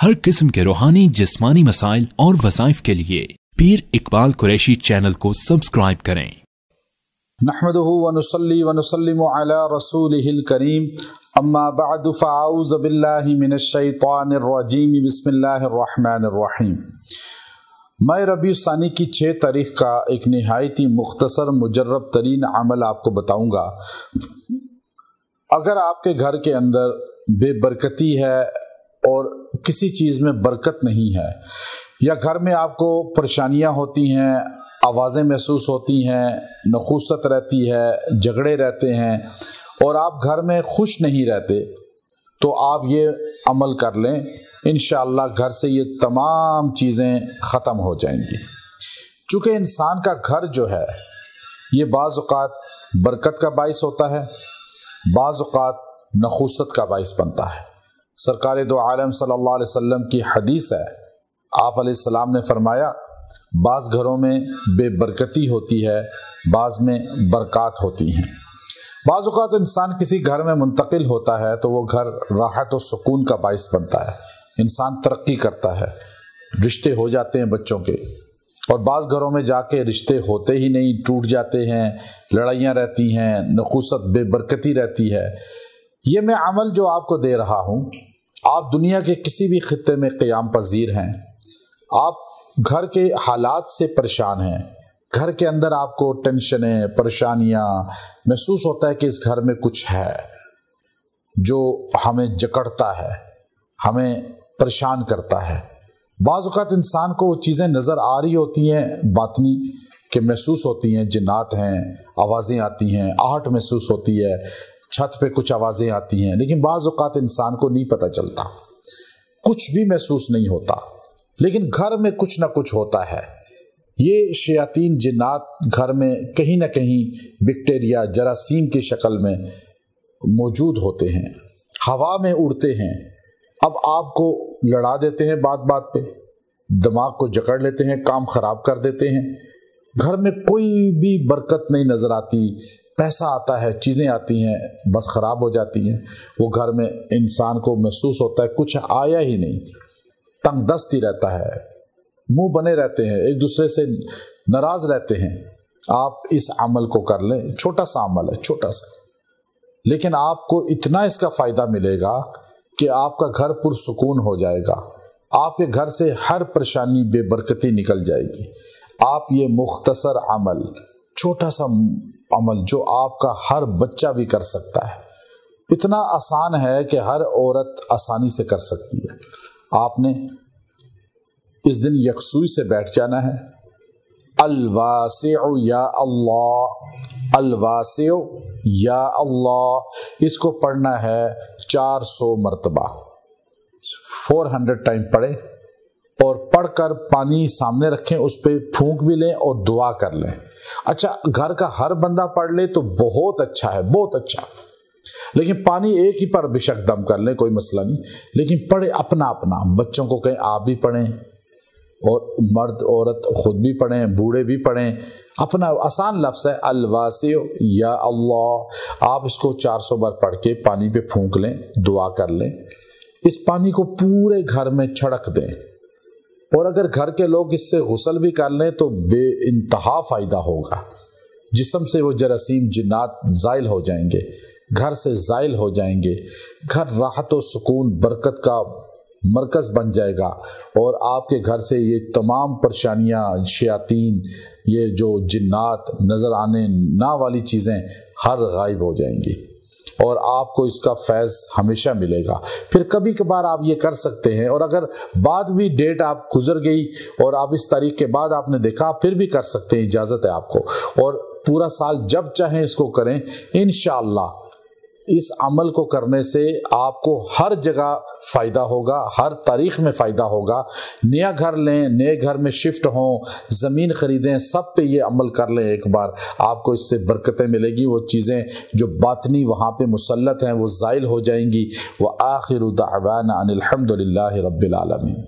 हर किस्म के रूहानी जिस्मानी मसाइल और वज़ाइफ के लिए पीर इकबाल कुरैशी चैनल को सब्सक्राइब करें। नहमदुहु व नुसल्ली व नुसल्लिमु अला रसूलिहिल करीम, अम्मा बअदु फ़अऊज़ु बिल्लाहि मिनश शैतानिर रजीम, बिस्मिल्लाहिर रहमानिर रहीम। मैं रबीउ सानी की 6 तारीख का एक निहायत ही मुख्तसर मुजर्रब तरीन अमल आपको बताऊंगा। अगर आपके घर के अंदर बेबरकती है और किसी चीज़ में बरकत नहीं है, या घर में आपको परेशानियां होती हैं, आवाज़ें महसूस होती हैं, नखुसत रहती है, झगड़े रहते हैं और आप घर में खुश नहीं रहते, तो आप ये अमल कर लें, इंशाअल्लाह घर से ये तमाम चीज़ें ख़त्म हो जाएंगी। चूँकि इंसान का घर जो है ये बाज़ औक़ात बरकत का बाइस होता है, बाज़ औक़ात नखुसत का बाइस बनता है। सरकार दो आलम सल्लल्लाहु अलैहि वसल्लम की हदीस है, आप अलैहिस्सलाम ने फरमाया, बाज़ घरों में बेबरकती होती है, बाज़ में बरक़ात होती हैं। बाज़ औक़ात इंसान किसी घर में मुंतकिल होता है तो वो घर राहत और सुकून का बाइस बनता है, इंसान तरक्की करता है, रिश्ते हो जाते हैं बच्चों के। और बाज़ घरों में जाके रिश्ते होते ही नहीं, टूट जाते हैं, लड़ाइयाँ रहती हैं, नखुसत बेबरकती रहती है। ये मैं अमल जो आपको दे रहा हूँ, आप दुनिया के किसी भी खित्ते में क़याम पज़ीर हैं, आप घर के हालात से परेशान हैं, घर के अंदर आपको टेंशनें, परेशानियाँ महसूस होता है कि इस घर में कुछ है जो हमें जकड़ता है, हमें परेशान करता है। बाज़ औक़ात इंसान को वो चीज़ें नज़र आ रही होती हैं, बातनी के महसूस होती हैं, जिन्नात हैं, आवाज़ें आती हैं, आहट महसूस होती है, छत पे कुछ आवाज़ें आती हैं, लेकिन बाज़ औक़ात इंसान को नहीं पता चलता, कुछ भी महसूस नहीं होता, लेकिन घर में कुछ ना कुछ होता है। ये शयातीन जिन्नात घर में कहीं ना कहीं बैक्टीरिया, जरासीम की शक्ल में मौजूद होते हैं, हवा में उड़ते हैं। अब आपको लड़ा देते हैं, बात बात पे दिमाग को जकड़ लेते हैं, काम ख़राब कर देते हैं। घर में कोई भी बरकत नहीं नज़र आती, पैसा आता है, चीज़ें आती हैं, बस ख़राब हो जाती हैं। वो घर में इंसान को महसूस होता है कुछ आया ही नहीं, तंग दस्ती रहता है, मुंह बने रहते हैं, एक दूसरे से नाराज़ रहते हैं। आप इस अमल को कर लें, छोटा सा अमल है, छोटा सा, लेकिन आपको इतना इसका फ़ायदा मिलेगा कि आपका घर पुरसुकून हो जाएगा, आपके घर से हर परेशानी बेबरकती निकल जाएगी। आप ये मुख्तसर अमल, छोटा सा अमल जो आपका हर बच्चा भी कर सकता है, इतना आसान है कि हर औरत आसानी से कर सकती है। आपने इस दिन यकसुई से बैठ जाना है। अल-वासिउ या अल्लाह, अल-वासिउ या अल्लाह, इसको पढ़ना है 400 मरतबा, 400 टाइम पढ़े और पढ़कर पानी सामने रखें, उस पर फूंक भी लें और दुआ कर लें। अच्छा, घर का हर बंदा पढ़ ले तो बहुत अच्छा है, बहुत अच्छा, लेकिन पानी एक ही पर बेशक दम कर लें, कोई मसला नहीं, लेकिन पढ़े अपना अपना। बच्चों को कहें आप भी पढ़ें, और मर्द औरत खुद भी पढ़ें, बूढ़े भी पढ़ें, अपना आसान लफ्ज़ है अल-वासिउ या अल्लाह। आप इसको 400 बार पढ़ के पानी पे फूंक लें, दुआ कर लें, इस पानी को पूरे घर में छिड़क दें, और अगर घर के लोग इससे गुस्ल भी कर लें तो बेइंतहा फ़ायदा होगा। जिस्म से वो जरासीम जिन्नात ज़ाइल हो जाएंगे, घर से ज़ाइल हो जाएंगे, घर राहत और सुकून बरकत का मरकज़ बन जाएगा, और आपके घर से ये तमाम परेशानियाँ, शयातीन, ये जो जिन्नात, नज़र आने ना वाली चीज़ें हर गायब हो जाएंगी, और आपको इसका फैज़ हमेशा मिलेगा। फिर कभी कभार आप ये कर सकते हैं, और अगर बाद भी डेट आप गुजर गई और आप इस तारीख के बाद आपने देखा, आप फिर भी कर सकते हैं, इजाज़त है आपको, और पूरा साल जब चाहें इसको करें। इंशाअल्लाह इस अमल को करने से आपको हर जगह फ़ायदा होगा, हर तारीख़ में फ़ायदा होगा। नया घर लें, नए घर में शिफ्ट हों, ज़मीन ख़रीदें, सब पे ये अमल कर लें एक बार, आपको इससे बरकतें मिलेगी। वो चीज़ें जो बातनी वहाँ पे मुसल्लत हैं वो ज़ाइल हो जाएंगी। व आखिरु दअवाना अनिल हम्दुलिल्लाहि रब्बिल आलमीन।